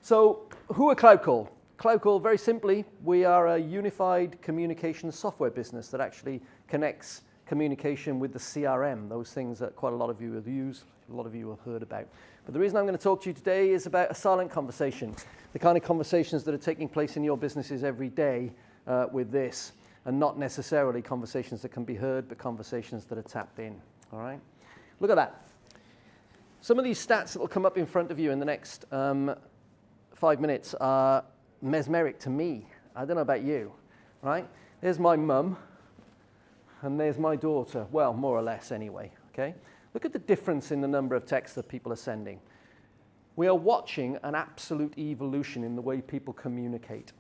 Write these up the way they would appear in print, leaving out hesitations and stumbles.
So who are CloudCall? CloudCall, very simply, we are a unified communication software business that actually connects communication with the CRM, those things that quite a lot of you have used, a lot of you have heard about. But the reason I'm going to talk to you today is about a silent conversation, the kind of conversations that are taking place in your businesses every day with this, and not necessarily conversations that can be heard, but conversations that are tapped in, all right? Look at that. Some of these stats that will come up in front of you in the next 5 minutes are mesmeric to me. I don't know about you, right? There's my mum, and there's my daughter. Well, more or less anyway, okay? Look at the difference in the number of texts that people are sending. We are watching an absolute evolution in the way people communicate.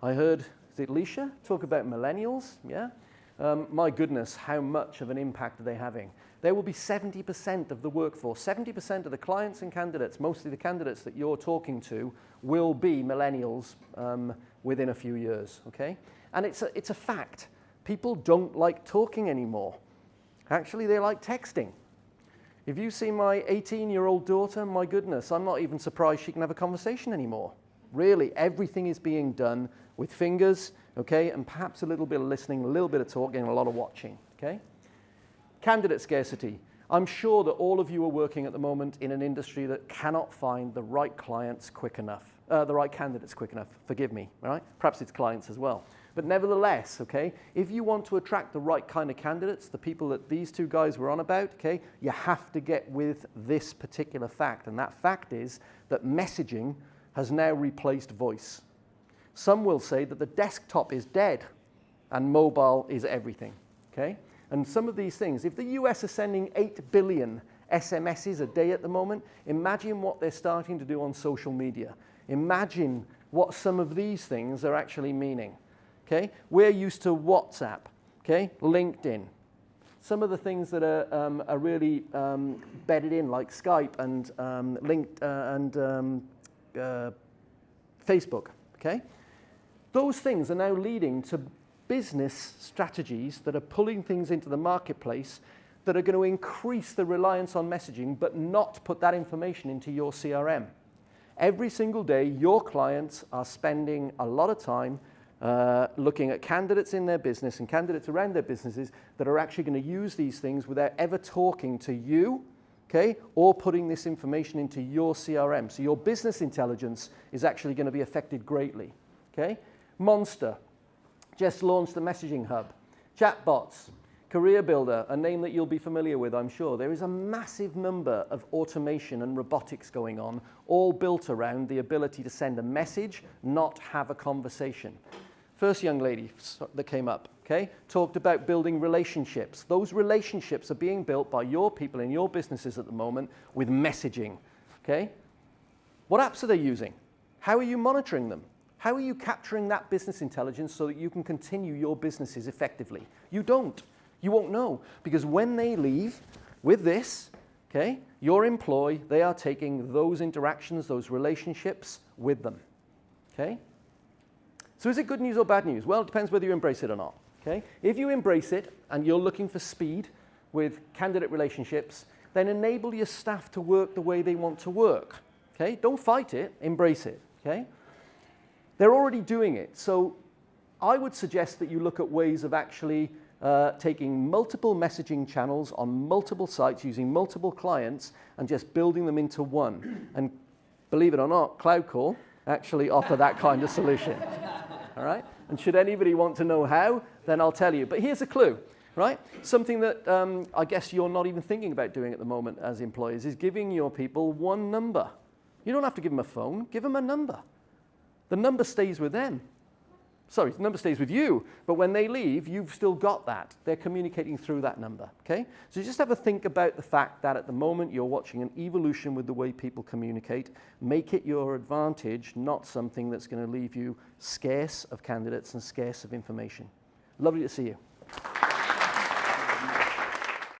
I heard, is it Leisha, talk about millennials, yeah? My goodness, how much of an impact are they having? There will be 70% of the workforce, 70% of the clients and candidates, mostly the candidates that you're talking to, will be millennials within a few years, okay? And it's a fact. People don't like talking anymore. Actually, they like texting. If you see my 18-year-old daughter, my goodness, I'm not even surprised she can have a conversation anymore. Really, everything is being done with fingers, okay, and perhaps a little bit of listening, a little bit of talking, and a lot of watching, okay? Candidate scarcity. I'm sure that all of you are working at the moment in an industry that cannot find the right clients quick enough, the right candidates quick enough, forgive me, right? Perhaps it's clients as well. But nevertheless, okay, if you want to attract the right kind of candidates, the people that these two guys were on about, okay, you have to get with this particular fact. And that fact is that messaging has now replaced voice. Some will say that the desktop is dead and mobile is everything, okay? And some of these things, if the US are sending 8 billion SMSs a day at the moment, imagine what they're starting to do on social media. Imagine what some of these things are actually meaning, okay? We're used to WhatsApp, okay? LinkedIn. Some of the things that are really bedded in, like Skype and Facebook, okay? Those things are now leading to business strategies that are pulling things into the marketplace that are going to increase the reliance on messaging, but not put that information into your CRM. Every single day, your clients are spending a lot of time looking at candidates in their business and candidates around their businesses that are actually going to use these things without ever talking to you, okay, or putting this information into your CRM. So your business intelligence is actually going to be affected greatly, okay? Monster just launched the messaging hub. Chatbots, Career Builder, a name that you'll be familiar with, I'm sure. There is a massive number of automation and robotics going on, all built around the ability to send a message, not have a conversation. First young lady that came up, okay, talked about building relationships. Those relationships are being built by your people in your businesses at the moment with messaging, okay? What apps are they using? How are you monitoring them? How are you capturing that business intelligence so that you can continue your businesses effectively? You don't. You won't know. Because when they leave with this, okay, your employee, they are taking those interactions, those relationships with them, okay? So is it good news or bad news? Well, it depends whether you embrace it or not, okay? If you embrace it and you're looking for speed with candidate relationships, then enable your staff to work the way they want to work, okay? Don't fight it, embrace it, okay? They're already doing it, so I would suggest that you look at ways of actually taking multiple messaging channels on multiple sites using multiple clients and just building them into one. And believe it or not, CloudCall actually offer that kind of solution, all right? And should anybody want to know how, then I'll tell you. But here's a clue, right? Something that I guess you're not even thinking about doing at the moment as employers is giving your people one number. You don't have to give them a phone, give them a number. The number stays with them. Sorry, the number stays with you, but when they leave, you've still got that. They're communicating through that number, okay? So just have a think about the fact that at the moment you're watching an evolution with the way people communicate. Make it your advantage, not something that's going to leave you scarce of candidates and scarce of information. Lovely to see you.